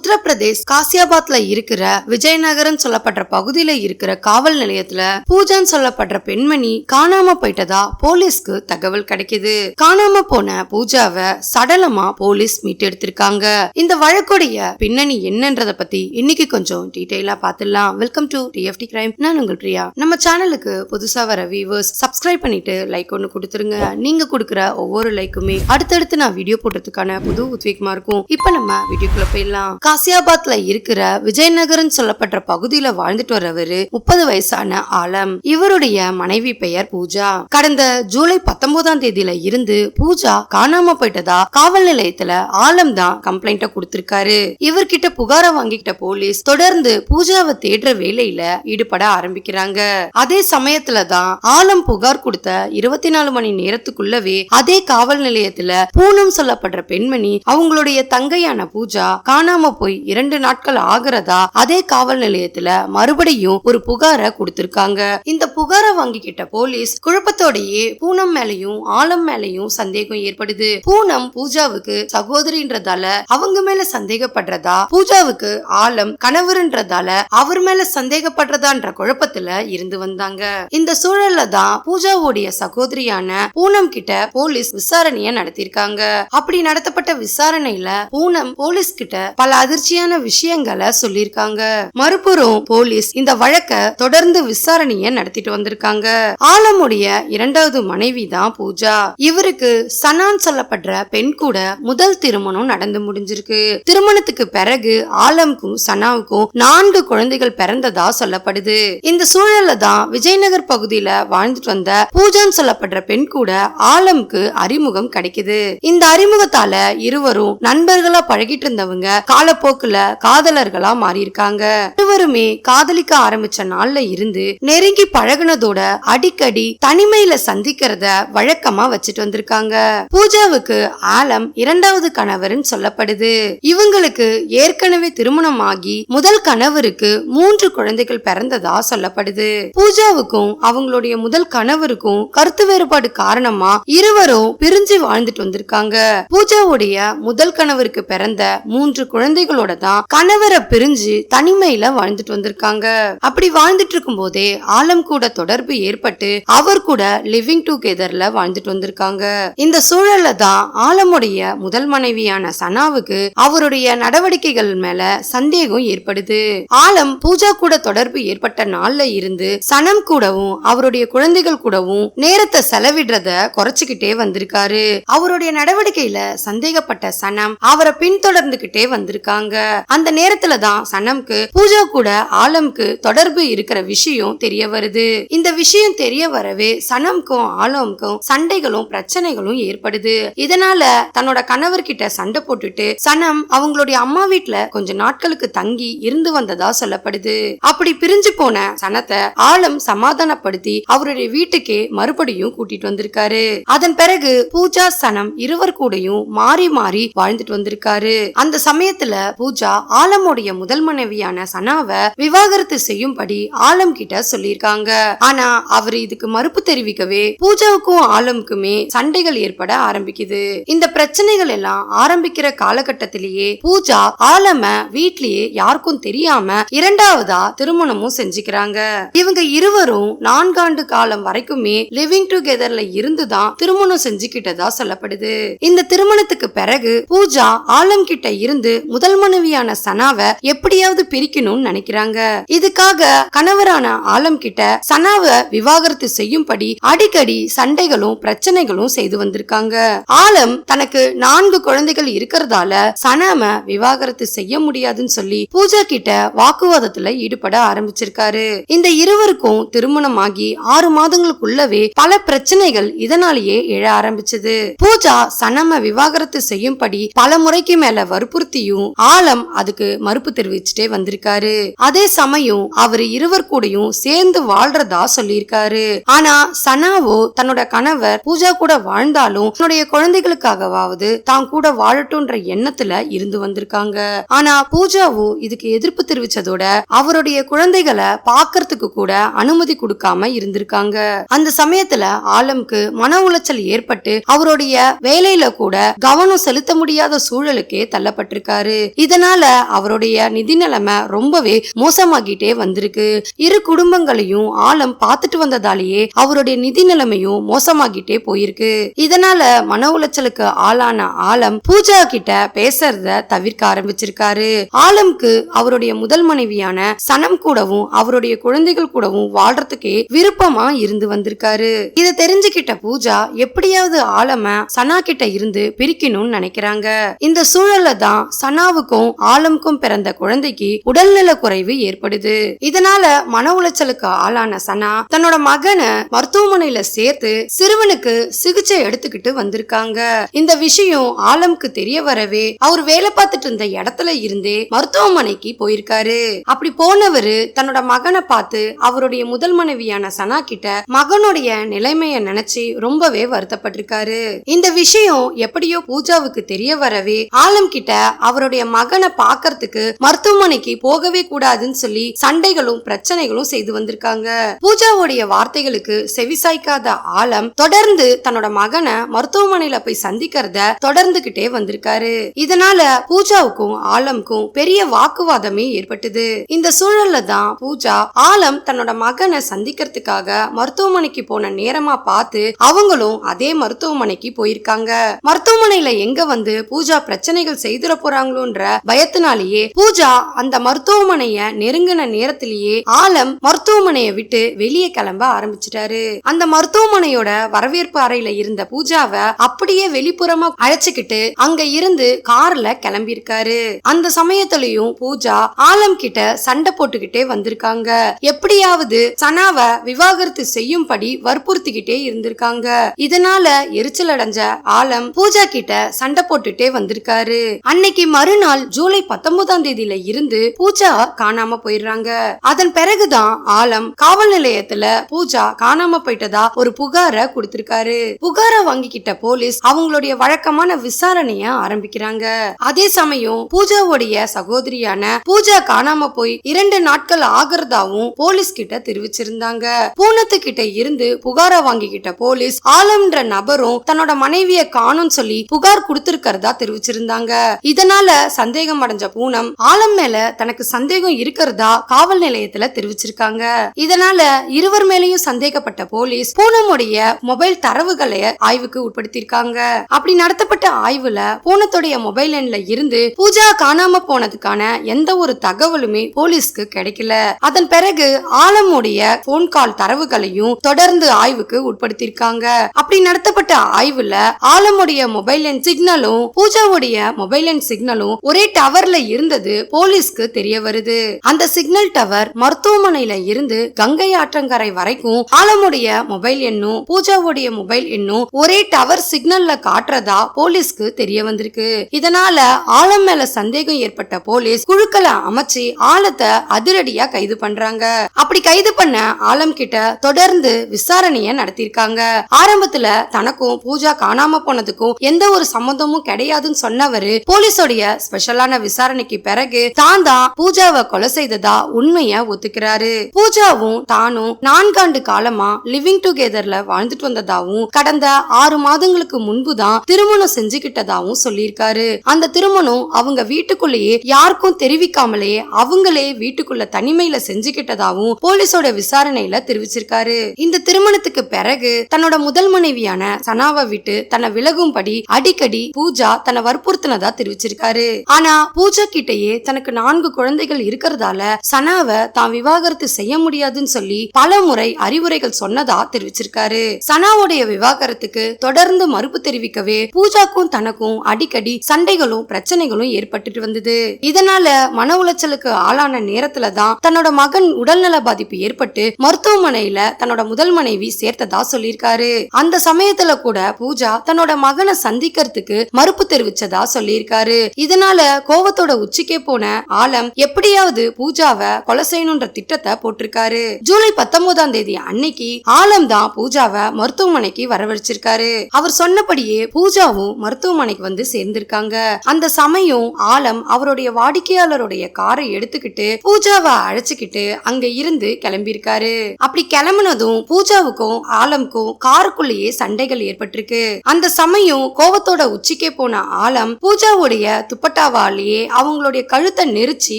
உத்தரப்பிரதேஷ் காசியாபாத்ல இருக்கிற விஜயநகரம் சொல்லப்படுற பகுதியில இருக்கிற காவல் நிலையத்துல பூஜான்னு சொல்லப்படுற பெண்மணி காணாம போயிட்டதா போலீஸ்க்கு தகவல் கிடைக்குது. காணாம போன பூஜாவை சடலமா போலீஸ் மீட்டெடுத்திருக்காங்க. இந்த வழக்குடைய பின்னணி என்னன்றத பத்தி இன்னைக்கு கொஞ்சம் டீடைலா பாத்துடலாம். Welcome to DFT crime. நான் உங்கள் பிரியா. நம்ம சேனலுக்கு புதுசா வர வியூவர்ஸ் சப்ஸ்கிரைப் பண்ணிட்டு லைக் ஒன்னு கொடுத்துருங்க. நீங்க கொடுக்குற ஒவ்வொரு லைக்குமே அடுத்தடுத்து நான் வீடியோ போடுறதுக்கான புது உத்வேகமா இருக்கும். இப்ப நம்ம வீடியோக்குள்ள போயிடலாம். காசியாபாத்ல இருக்கிற விஜயநகரம் சொல்லப்படுற பகுதியில வாழ்ந்துட்டு வரவரு 30 வயசான ஆலம். இவருடைய மனைவி பெயர் பூஜா. கடந்த ஜூலை 19ஆம் தேதியில இருந்து பூஜா காணாம போயிட்டதா காவல் நிலையத்துல ஆலம் தான் கம்ப்ளைண்ட கொடுத்திருக்காரு. இவர்கிட்ட புகார வாங்கிக்கிட்ட போலீஸ் தொடர்ந்து பூஜாவை தேடுற வேலையில ஈடுபட ஆரம்பிக்கிறாங்க. அதே சமயத்துல தான் ஆலம் புகார் கொடுத்த 24 மணி நேரத்துக்குள்ளவே அதே காவல் நிலையத்துல பூனம் சொல்லப்படுற பெண்மணி அவங்களுடைய தங்கையான பூஜா காணாம போய் 2 நாட்கள் ஆகிறதா அதே காவல் நிலையத்துல மறுபடியும் ஒரு புகார கொடுத்திருக்காங்க. இந்த புகார வாங்கிக்கிட்ட போலீஸ் குழப்பத்தோடையே பூனம் மேலையும் ஆலம் மேலையும் சந்தேகம் ஏற்படுது. பூனம் பூஜாவுக்கு சகோதரின்றதால அவங்க மேல சந்தேகப்படுறதா, பூஜாவுக்கு ஆலம் கணவர்ன்றதால அவர் மேல சந்தேகப்படுறதான்ற குழப்பத்துல இருந்து வந்தாங்க. இந்த சூழல்ல தான் பூஜாவுடைய சகோதரியான பூனம் கிட்ட போலீஸ் விசாரணைய நடத்திருக்காங்க. அப்படி நடத்தப்பட்ட விசாரணையில பூனம் போலீஸ் கிட்ட பல அதிர்ச்சியான விஷயங்களை சொல்லிருக்காங்க. மறுபுறம் போலீஸ் இந்த வழக்க தொடர்ந்து விசாரணைய நடத்திட்டு வந்திருக்காங்க. ஆலமுடைய 2வது மனைவி தான் பூஜா. இவருக்கு சனான் சொல்லப்படுற பெண் கூட முதல் திருமணம் நடந்து முடிஞ்சிருக்கு. திருமணத்துக்கு பிறகு ஆலமுக்கும் சனாவுக்கும் 4 குழந்தைகள் பிறந்ததா சொல்லப்படுது. இந்த சூழல்ல தான் விஜயநகர் பகுதியில வாழ்ந்துட்டு வந்த பூஜான்னு சொல்லப்படுற பெண் கூட ஆலமுக்கு அறிமுகம் கிடைக்குது. இந்த அறிமுகத்தால இருவரும் நண்பர்களா பழகிட்டு இருந்தவங்க காலப்போக்குல காதலர்களா மாறி இருக்காங்க. இருவருமே காதலிக்க ஆரம்பிச்ச நாள்ல இருந்து நெருங்கி பழகுனதோட அடிக்கடி தனிமையில சந்திக்கிறத வழக்கமா வச்சுட்டு வந்திருக்காங்க. பூஜாவுக்கு ஆலம் 2வது கணவர்னு சொல்லப்படுது. இவங்களுக்கு ஏற்கனவே திருமணமாகி முதல் கணவருக்கு 3 குழந்தைகள் பிறந்ததா சொல்லப்படுது. பூஜாவுக்கும் அவங்களுடைய முதல் கணவருக்கும் கருத்து வேறுபாடு காரணமா இருவரும் பிரிஞ்சு வாழ்ந்துட்டு வந்திருக்காங்க. பூஜாவுடைய முதல் கணவருக்கு பிறந்த 3 குழந்தைகளோட தான் கணவரை பிரிஞ்சு தனிமையில வாழ்ந்துட்டு வந்திருக்காங்க. அப்படி வாழ்ந்துட்டு இருக்கும் போதே ஆலம் கூட தொடர்பு ஏற்பட்டு அவர் கூட லிவிங் டுகெதர்ல வாழ்ந்துட்டு வந்திருக்காங்க. இந்த சூழல்ல தான் ஆலமுடைய முதல் மனைவியான சனாவுக்கு அவருடைய நடவடிக்கைகள் மேல சந்தேகம் ஏற்படுது. ஆலம் பூஜா கூட தொடர்பு ஏற்பட்ட நாள்ல இருந்து சனம் கூடவும் அவருடைய குழந்தைகள் கூடவும் நேரத்தை செலவிடுறத குறைச்சுக்கிட்டே வந்திருக்காரு. அவருடைய நடவடிக்கையில சந்தேகப்பட்ட சனம் அவரை பின்தொடர்ந்துகிட்டே வந்திருக்காங்க. அந்த நேரத்துல தான் சனம்க்கு பூஜா கூட ஆலம்க்கு தொடர்பு இருக்கிற விஷயம் தெரிய வருது. இந்த விஷயம் தெரிய வரவே சனம்க்கும் ஆலம்க்கும் சண்டைகளும் பிரச்சனைகளும் ஏற்படுது. இதனால தன்னோட கணவர்கிட்ட சண்டை போட்டுட்டு சனம் அவங்களுடைய அம்மா வீட்டுல கொஞ்ச நாட்களுக்கு தங்கி இருந்து வந்ததா சொல்லப்படுது. அப்படி பிரிஞ்சு போன சனத்தை ஆலம் சமாதானப்படுத்தி அவருடைய வீட்டுக்கே மறுபடியும் கூட்டிட்டு வந்திருக்காரு. அதன் பிறகு பூஜா சனம் இருவர் கூடயும் மாறி மாறி வாழ்ந்துட்டு வந்திருக்காரு. அந்த சமயத்துல பூஜா ஆலமுடைய முதல் மனைவியான சனாவை விவாகரத்து செய்யும்படி ஆலம் கிட்ட சொல்லியிருக்காங்க. ஆனா அவர் இதுக்கு மறுப்பு தெரிவிக்கவே பூஜாவுக்கும் ஆலமுக்குமே சண்டைகள் ஏற்பட ஆரம்பிக்குது. இந்த பிரச்சனைகள் எல்லாம் ஆரம்பிக்கிற காலகட்டத்திலேயே பூஜா ஆலம வீட்லயே யாருக்கும் தெரியாம 2வதா திருமணமும் செஞ்சுக்கிறாங்க. இவங்க இருவரும் 4 ஆண்டு காலம் வரைக்குமே லிவிங் டுகெதர்ல இருந்துதான் திருமணம் செஞ்சுக்கிட்டதா சொல்லப்படுது. இந்த திருமணத்துக்கு பிறகு பூஜா ஆலம் கிட்ட இருந்து முதல் மனைவியான சனாவை எப்படியாவது பிரிக்கணும்னு நினைக்கிறாங்க. இதுக்காக கணவரான ஆலம் கிட்ட சனாவை விவாகரத்து செய்யும்படி அடிக்கடி சண்டைகளும் பிரச்சனைகளும் செய்து வந்திருக்காங்க. ஆலம் தனக்கு 4 குழந்தைகள் இருக்கிறதால சனாம விவாகரத்து செய்ய முடியாதுன்னு சொல்லி பூஜா கிட்ட வாக்குவாதத்துல ஈடுபட ஆரம்பிச்சிருக்காரு. இந்த இருவருக்கும் திருமணமாகி 6 மாதங்களுக்குள்ளவே பல பிரச்சனைகள் இதனாலேயே எழ ஆரம்பிச்சது. பூஜா சனம விவாகரத்து செய்யும்படி பல முறைக்கு மேல வற்புறுத்தியும் ஆலம் அதுக்கு மறுப்பு தெரிவிச்சுட்டே வந்திருக்காரு. அதே சமயம் அவர் இருவர் கூடயும் சேர்ந்து வாழ்றதா சொல்லியிருக்காரு. ஆனா சனாவோ தன்னோட கணவர் பூஜா கூட வாழ்ந்தாலும் தன்னுடைய குழந்தைகளுக்காகவாவது தான் கூட வாழட்டும்ன்ற எண்ணத்துல இருந்து வந்திருக்காங்க. ஆனா பூஜாவோ இதுக்கு எதிர்ப்பு தெரிவிச்சதோட அவருடைய குழந்தைகளை பாக்கிறதுக்கு கூட அனுமதி கொடுக்காம இருந்திருக்காங்க. அந்த சமயத்துல ஆலம்க்கு மன உளைச்சல் ஏற்பட்டு அவருடைய வேலையில கூட கவனம் செலுத்த முடியாத சூழலுக்கே தள்ளப்பட்டிருக்காரு. இதனால அவருடைய நிதி நிலைமை ரொம்பவே மோசமாகிட்டே வந்திருக்கு. இரு குடும்பங்களையும் ஆலம் பார்த்துட்டு வந்ததாலேயே அவருடைய நிதி நிலைமையும் மோசமாகிட்டே போயிருக்கு. இதனால மன உளைச்சலுக்கு ஆளான ஆலம் பூஜா கிட்ட பேசுறத தவிர்க்க ஆரம்பிச்சிருக்காரு. ஆலம்க்கு அவருடைய முதல் மனைவியான சனம் கூடவும் அவருடைய குழந்தைகள் கூடவும் வாழ்றதுக்கே விருப்பமா இருந்து வந்திருக்காரு. இத தெரிஞ்சுக்கிட்ட பூஜா எப்படியாவது ஆலம சனா கிட்ட இருந்து பிரிக்கணும்னு நினைக்கிறாங்க. இந்த சூழல்ல தான் சனாவுக்கும் ஆலம்க்கும் பிறந்த குழந்தைக்கு உடல்நல குறைவு ஏற்படுது. இதனால மன உளைச்சலுக்கு ஆளான சனா தன்னோட மகனை மருத்துவமனையில சேர்த்து சிறுவனுக்கு சிகிச்சை எடுத்துக்கிட்டு வந்திருக்காங்க. இந்த விஷயம் ஆலம்க்கு தெரிய வரவே அவர் வேலை பார்த்துட்டு இருந்த இடத்துல இருந்தே மருத்துவமனைக்கு போயிருக்காரு. அப்படி போனவரு தன்னோட மகனை பார்த்து அவருடைய முதல் மனைவியான சனா கிட்ட மகனுடைய நிலைமைய நினைச்சு ரொம்பவே வருத்தப்பட்டிருக்காரு. இந்த விஷயம் எப்படியோ பூஜாவுக்கு தெரிய வரவே ஆலம் கிட்ட அவருடைய மகனை பாக்கிறதுக்கு மருத்துவமனைக்கு போகவே கூடாதுன்னு சொல்லி சண்டைகளும் பிரச்சனைகளும் செய்து வந்திருக்காங்க. பூஜாவுடைய வார்த்தைகளுக்கு செவிசாய்க்காத ஆலம் தொடர்ந்து தன்னோட மகனை மருத்துவமனையில போய் சந்திக்கிறத தொடர்ந்துகிட்டே வந்திருக்காரு. இதனால பூஜாவுக்கும் ஆலம்க்கும் பெரிய வாக்குவாதமே ஏற்பட்டது. இந்த சூழல்ல தான் பூஜா ஆலம் தன்னோட மகனை சந்திக்கிறதுக்காக மருத்துவமனைக்கு போன நேரமா பார்த்து அவங்களும் அதே மருத்துவமனைக்கு போயிருக்காங்க. மருத்துவமனையில எங்க வந்து பூஜா பிரச்சனைகள் செய்துட போறாங்களோன்ற பயத்தினாலேயே பூஜா அந்த மருத்துவமனைய நெருங்கின நேரத்திலேயே ஆலம் மருத்துவமனையை விட்டு வெளியே கிளம்ப ஆரம்பிச்சிட்டாரு. அந்த மருத்துவமனையோட வரவேற்பு அறையில இருந்த பூஜாவை அப்படியே வெளிப்புறமா அழைச்சுக்கிட்டு அங்க இருந்து கார்ல கிளம்பி இருக்காரு. அந்த சமயத்திலையும் பூஜா ஆலம் கிட்ட சண்டை போட்டுக்கிட்டே வந்திருக்காங்க. எப்படியாவது சனாவை விவாகரத்து செய்யும்படி வற்புறுத்திக்கிட்டே இருந்திருக்காங்க. இதனால எரிச்சல் அடைஞ்ச ஆலம் பூஜா கிட்ட சண்டை போட்டுட்டே வந்திருக்காரு. அன்னைக்கு மறுநாள் ஜூலை 19ஆம் தேதியில இருந்து பூஜா காணாம போயிடுறாங்க. அதன் பிறகுதான் ஆலம் காவல் நிலையத்துல பூஜா காணாம போயிட்டதா ஒரு புகாரை கொடுத்திருக்காரு. புகாரை வாங்கிக்கிட்ட போலீஸ் அவங்களுடைய வழக்கமான விசாரணைய ஆரம்பிக்கிறாங்க. அதே சமயம் பூஜாவுடைய சகோதரியான பூஜா காணாம போய் 2 நாட்கள் ஆகிறதாவும் போலீஸ் கிட்ட தெரிவிச்சிருந்தாங்க. பூனத்துக்கிட்ட இருந்து புகாரை வாங்கிக்கிட்ட போலீஸ் ஆலம்ன்ற நபரும் தன்னோட மனைவிய காணும் சொல்லி புகார் கொடுத்திருக்கிறதா தெரிவிச்சிருந்தாங்க. இதனால சந்தேகம் அடைஞ்ச பூனம் ஆலம் மேல தனக்கு சந்தேகம் இருக்கிறதா காவல் நிலையத்துல தெரிவிச்சிருக்காங்க. இதனால இருவர் மேலையும் சந்தேகப்பட்ட போலீஸ் பூனமுடைய மொபைல் தரவுகளை ஆய்வுக்கு உட்படுத்திருக்காங்க. அப்படி நடத்தப்பட்ட ஆய்வுல பூனத்துடைய மொபைல் எண்ல இருந்து பூஜா காணாம போனதுக்கான எந்த ஒரு தகவலுமே போலீஸ்க்கு கிடைக்கல. அதன் பிறகு ஆலமுடைய போன் கால் தரவுகளையும் தொடர்ந்து ஆய்வுக்கு உட்படுத்திருக்காங்க. அப்படி நடத்தப்பட்ட ஆய்வுல ஆலமுடைய மொபைல் எண் சிக்னலும் பூஜாவுடைய மொபைல் எண் சிக்னலும் ஒரே டவர்ல இருந்தது போலீஸ்க்கு தெரிய வருது. அந்த சிக்னல் டவர் மருத்துவமனையில இருந்து கங்கை ஆற்றங்கரை வரைக்கும் ஆலமுடைய மொபைல் எண்ணும் பூஜாவுடைய மொபைல் எண்ணும் ஒரே டவர் சிக்னல்ல காட்டுறதா போலீஸ்க்கு தெரிய வந்திருக்கு. இதனால ஆலம் மேல சந்தேகம் ஏற்பட்ட போலீஸ் குழுக்களை அமைச்சு ஆலத்தை அதிரடியா கைது பண்றாங்க. அப்படி கைது பண்ண ஆலம் கிட்ட தொடர்ந்து விசாரணைய நடத்திருக்காங்க. ஆரம்பத்துல தனக்கும் பூஜா காணாம போனதுக்கும் எந்த ஒரு சம்பந்தமும் கிடையாதுன்னு சொன்னவரு போலீஸோடைய ஸ்பெஷலான விசாரணைக்கு பிறகு தான் பூஜாவை கொலை செய்ததா உண்மைய ஒத்துக்கிறாரு. பூஜாவும் தானும் 4 ஆண்டு காலமா லிவிங் டுகெதர்ல வாழ்ந்துட்டு வந்ததாவும் கடந்த 6 மாதங்களுக்கு முன்புதான் திருமணம் செஞ்சுக்கிட்டதாவும் சொல்லியிருக்காரு. அந்த திருமணம் அவங்க வீட்டுக்குள்ளேயே யாருக்கும் தெரிவிக்காமலே அவங்களே வீட்டுக்குள்ள தனிமையில செஞ்சுக்கிட்டதாவும் போலீஸோட விசாரணையில தெரிவிச்சிருக்காரு. இந்த திருமணத்துக்கு பிறகு தன்னோட முதல் மனைவியான சனாவை விட்டு தன்னை விலகும்படி அடிக்கடி பூஜா தன்னை வற்புறுத்தினதா தெரிவிச்சிருக்காரு. ஆனா பூஜா கிட்டயே தனக்கு 4 குழந்தைகள் இருக்கிறதால சனாவை தான் விவாகரத்து செய்ய முடியாதுன்னு சொல்லி பல முறை அறிவுரைகள் சொன்னதா தெரிவிச்சிருக்காரு. சனாவுடைய விவாகரத்துக்கு தொடர்ந்து மறுப்பு தெரிவிக்கவே பூஜாக்கும் தனக்கும் அடிக்கடி சண்டைகளும் பிரச்சனைகளும் ஏற்பட்டு வந்தது. இதனால மன உளைச்சலுக்கு ஆளான நேரத்துல தான் தன்னோட மகன் உடல்நல பாதிப்பு ஏற்பட்டு மருத்துவமனையில தன்னோட முதல் மனைவி சேர்த்ததா சொல்லியிருக்காரு. அந்த சமயத்துல கூட பூஜா தன்னோட மகனை சந்திக்கிறதுக்கு மறுப்பு தெரிவிச்சதா சொல்லியிருக்காரு. இதனால கோவத்தோட உச்சிக்கே போன ஆலம் எப்படியாவது பூஜாவை கொலை செய்யணும்ன்ற திட்டத்தை போட்டிருக்காரு. ஜூலை 19ஆம் தேதி அன்னைக்கு ஆலம் தான் பூஜாவை மருத்துவமனைக்கு வரவழைச்சிருக்காரு. அவர் சொன்னபடியே பூஜாவும் மருத்துவமனைக்கு வந்து சேர்ந்திருக்காங்க. அந்த சமயம் ஆலம் அவருடைய வாடிக்கையாளருடைய காரை எடுத்துக்கிட்டு பூஜாவை அழைச்சுக்கிட்டு அங்க இருந்து கிளம்பியிருக்காரு. அப்படி கிளம்புனதும் பூஜாவுக்கும் ஆலம்க்கும் காருக்குள்ளேயே சண்டைகள் ஏற்பட்டிருக்கு. அந்த சமயம் கோவத்தோட உச்சிக்கே போன ஆலம் பூஜாவுடைய துப்பட்டா பூஜாவாலேயே அவங்களுடைய கழுத்தை நெரிச்சு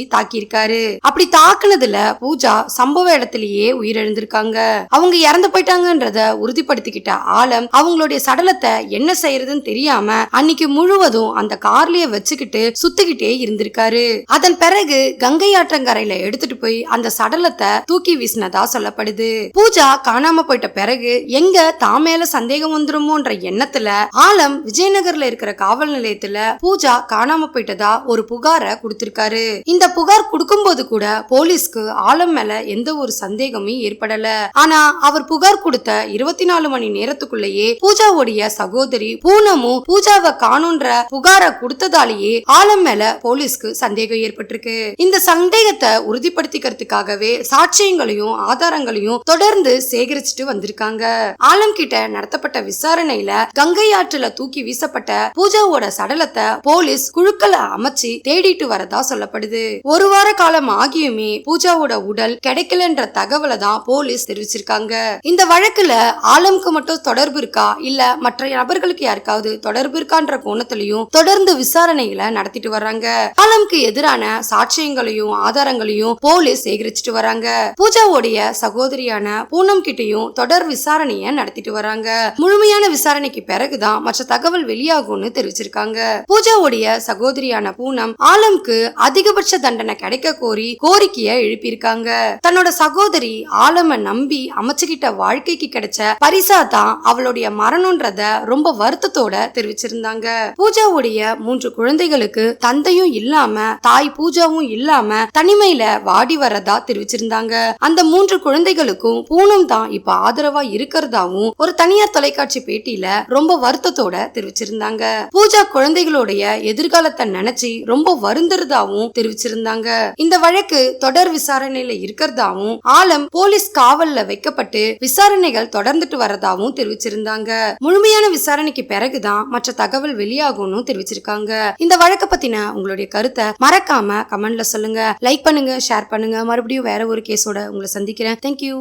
தாக்கியிருக்காரு. அப்படி தாக்குனதுல பூஜா சம்பவ இடத்திலேயே உயிரிழந்திருக்காங்க. அவங்க இறந்து போயிட்டாங்கன்றத உறுதிப்படுத்திக்கிட்ட ஆலம் அவங்களுடைய சடலத்தை என்ன செய்யறதுன்னு தெரியாம அன்னைக்கு முழுவதும் அந்த கார்லயே வச்சுக்கிட்டு சுத்திக்கிட்டே இருந்திருக்காரு. அதன் பிறகு கங்கை ஆற்றங்கரையில எடுத்துட்டு போய் அந்த சடலத்தை தூக்கி வீசினதா சொல்லப்படுது. பூஜா காணாம போயிட்ட பிறகு எங்க தான் மேல சந்தேகம் வந்துருமோன்ற எண்ணத்துல ஆலம் விஜயநகர்ல இருக்கிற காவல் நிலையத்துல பூஜா காணாம போயிட்டதா ஒரு புகாரை கொடுத்திருக்காரு. இந்த புகார் கொடுக்கும்போது கூட போலீஸ்க்கு ஆலம் மேல எந்த ஒரு சந்தேகமே ஏற்படல. ஆனா அவர் புகார் கொடுத்த 24 மணி நேரத்துக்குள்ளேயே பூஜாவுடைய சகோதரி பூனமும் பூஜாவை காணுன்ற புகாரை கொடுத்ததாலேயே ஆலம் மேல போலீஸ்க்கு சந்தேகம் ஏற்பட்டிருக்கு. இந்த சந்தேகத்தை உறுதிப்படுத்திக்கிறதுக்காகவே சாட்சியங்களையும் ஆதாரங்களையும் தொடர்ந்து சேகரிச்சுட்டு வந்திருக்காங்க. ஆலம் கிட்ட நடத்தப்பட்ட விசாரணையில கங்கை ஆற்றுல தூக்கி வீசப்பட்ட பூஜாவோட சடலத்தை போலீஸ் குழுக்களை அமைச்சு தேடிட்டு வரதா சொல்லப்படுது. ஒரு வார காலம் ஆகியுமே பூஜாவோட உடல் கிடைக்கலன்ற தகவலை தான் போலீஸ் தெரிவிச்சிருக்காங்க. இந்த வழக்குல ஆலம்க்கு மட்டும் தொடர்பு இருக்கா இல்ல மற்ற நபர்களுக்கு யாருக்காவது தொடர்பு இருக்கான்ற கோணத்திலையும் தொடர்ந்து விசாரணைகளை நடத்திட்டு வர்றாங்க. ஆலம்க்கு எதிரான சாட்சியங்களையும் ஆதாரங்களையும் போலீஸ் சேகரிச்சுட்டு வராங்க. பூஜாவுடைய சகோதரியான பூனம் கிட்டையும் தொடர் விசாரணைய நடத்திட்டு வராங்க. முழுமையான விசாரணைக்கு பிறகுதான் மற்ற தகவல் வெளியாகும்னு தெரிவிச்சிருக்காங்க. பூஜாவுடைய சகோதரியான பூனம் ஆலம்க்கு அதிகபட்ச தண்டனை கிடைக்க கோரி கோரிக்கைய எழுப்பியிருக்காங்க. தன்னோட சகோதரி ஆலம நம்பி அமைச்சுக்கிட்ட வாழ்க்கைக்கு கிடைச்ச பரிசா தான் அவளுடைய மரணம்ன்றத ரொம்ப வருத்தத்தோட தெரிவிச்சிருந்தாங்க. பூஜாவுடைய 3 குழந்தைகளுக்கு தந்தையும் இல்லாம தாய் பூஜாவும் இல்லாம தனிமையில வாடி வரதா தெரிவிச்சிருந்தாங்க. அந்த 3 குழந்தைகளுக்கும் பூனம் தான் இப்ப ஆதரவா இருக்கிறதாவும் ஒரு தனியார் தொலைக்காட்சி பேட்டியில ரொம்ப வருத்தத்தோட தெரிவிச்சிருந்தாங்க. பூஜா குழந்தைகளுடைய எதிர்காலத்தை நினைச்சு ரொம்ப வருந்துறதாவும் தெரிவிச்சிருந்தாங்க. இந்த வழக்கு தொடர் விசாரணையில இருக்கிறதாவும் ஆலம் போலீஸ் காவல்ல வைக்கப்பட்டு விசாரணைகள் தொடர்ந்துட்டு வரதாவும் தெரிவிச்சிருந்தாங்க. முழுமையான விசாரணைக்கு பிறகுதான் மற்ற தகவல் வெளியாகும்னு தெரிவிச்சிருக்காங்க. இந்த வழக்கை பத்தின உங்களுடைய கருத்தை மறக்காம கமெண்ட்ல சொல்லுங்க. லைக் பண்ணுங்க, ஷேர் பண்ணுங்க. மறுபடியும் வேற ஒரு கேஸோட உங்களை சந்திக்கிறேன். தேங்க்யூ.